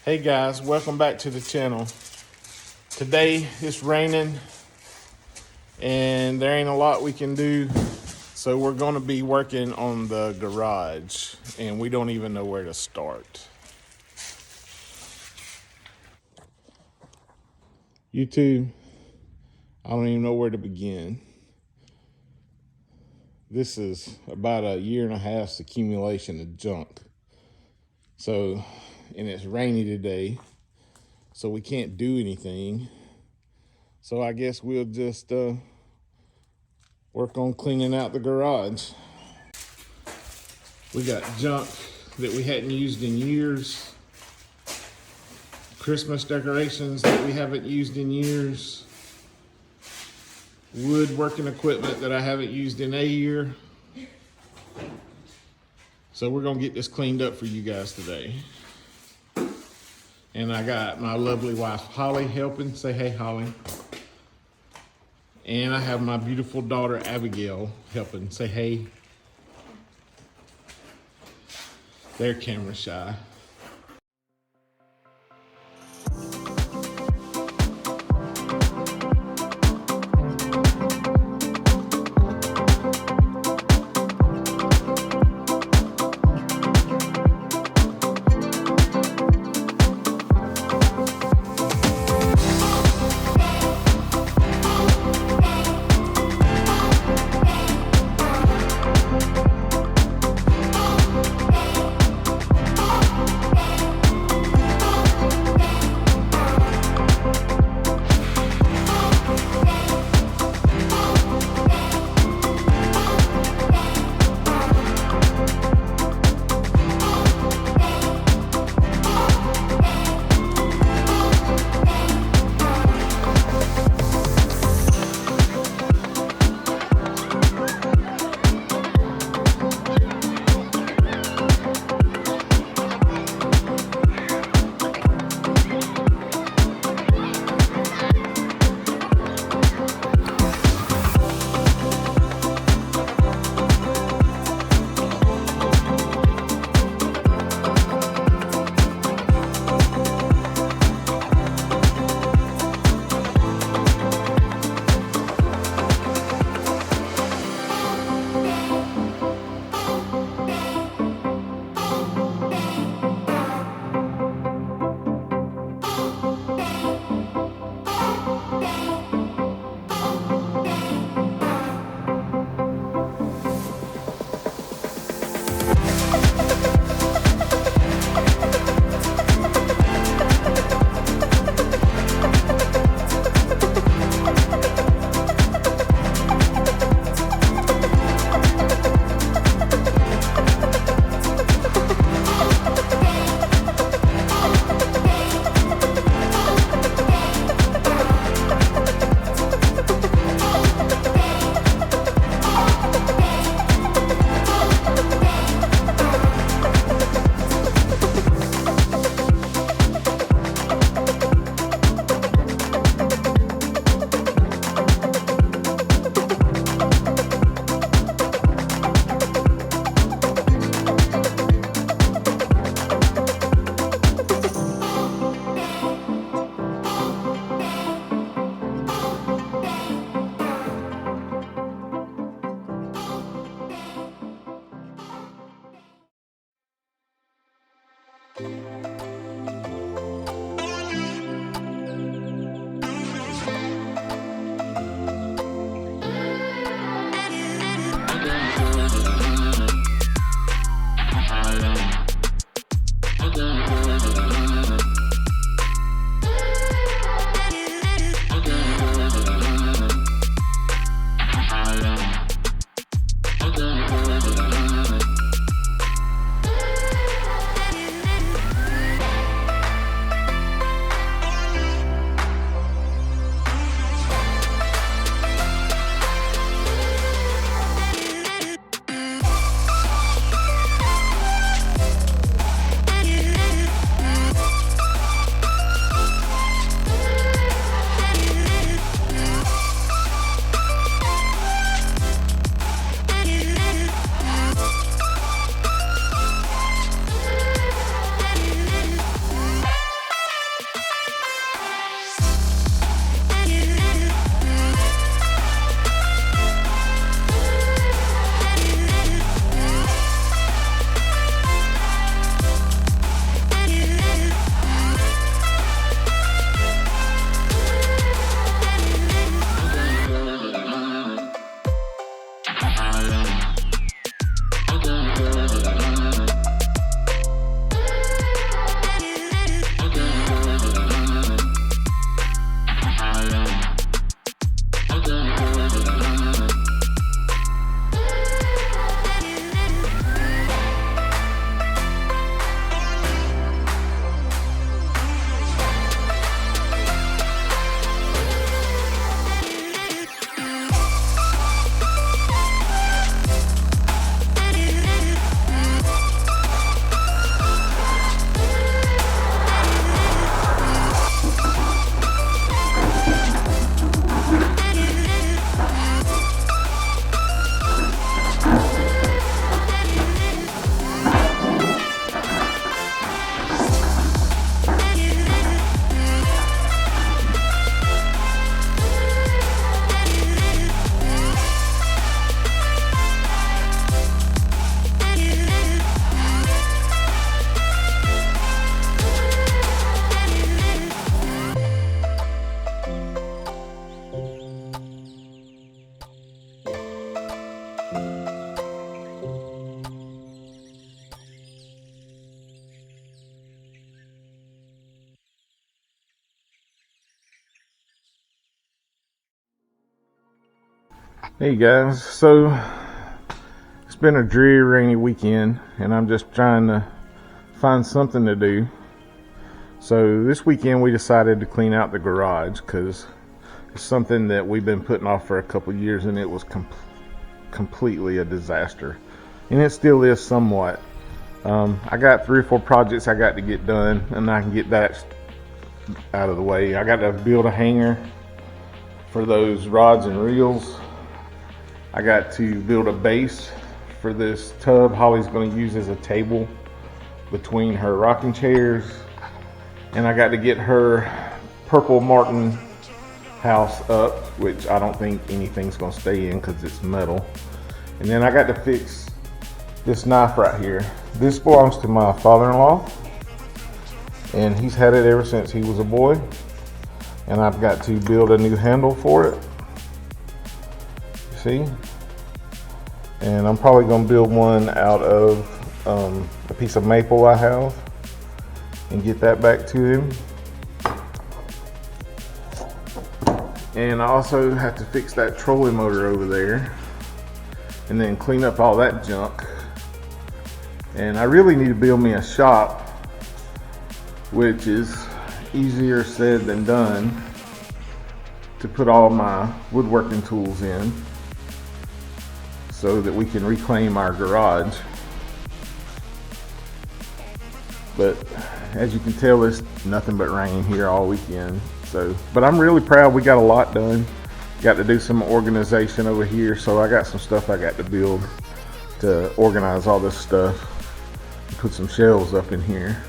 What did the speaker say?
Hey guys, welcome back to the channel. Today it's raining and there ain't a lot we can do. So we're gonna be working on the garage and we don't even know where to start. YouTube, I don't even know where to begin. This is about a year and a half's accumulation of junk. So, and it's rainy today, so we can't do anything. So I guess we'll just work on cleaning out the garage. We got junk that we hadn't used in years. Christmas decorations that we haven't used in years. Woodworking equipment that I haven't used in a year. So we're gonna get this cleaned up for you guys today. And I got my lovely wife, Holly, helping. Say hey, Holly. And I have my beautiful daughter, Abigail, helping. Say hey. They're camera shy. Hey guys, so it's been a dreary, rainy weekend, and I'm just trying to find something to do. So this weekend we decided to clean out the garage because it's something that we've been putting off for a couple of years, and it was completely a disaster, and it still is somewhat. I got 3 or 4 projects I got to get done, and I can get that out of the way. I got to build a hanger for those rods and reels. I got to build a base for this tub Holly's going to use as a table between her rocking chairs. And I got to get her Purple Martin house up, which I don't think anything's going to stay in because it's metal. And then I got to fix this knife right here. This belongs to my father-in-law, and he's had it ever since he was a boy. And I've got to build a new handle for it. See? And I'm probably going to build one out of a piece of maple I have and get that back to him. And I also have to fix that trolling motor over there and then clean up all that junk. And I really need to build me a shop, which is easier said than done, to put all my woodworking tools in so that we can reclaim our garage. But as you can tell, it's nothing but rain here all weekend. But I'm really proud we got a lot done. Got to do some organization over here, so I got some stuff I got to build to organize all this stuff. Put some shelves up in here.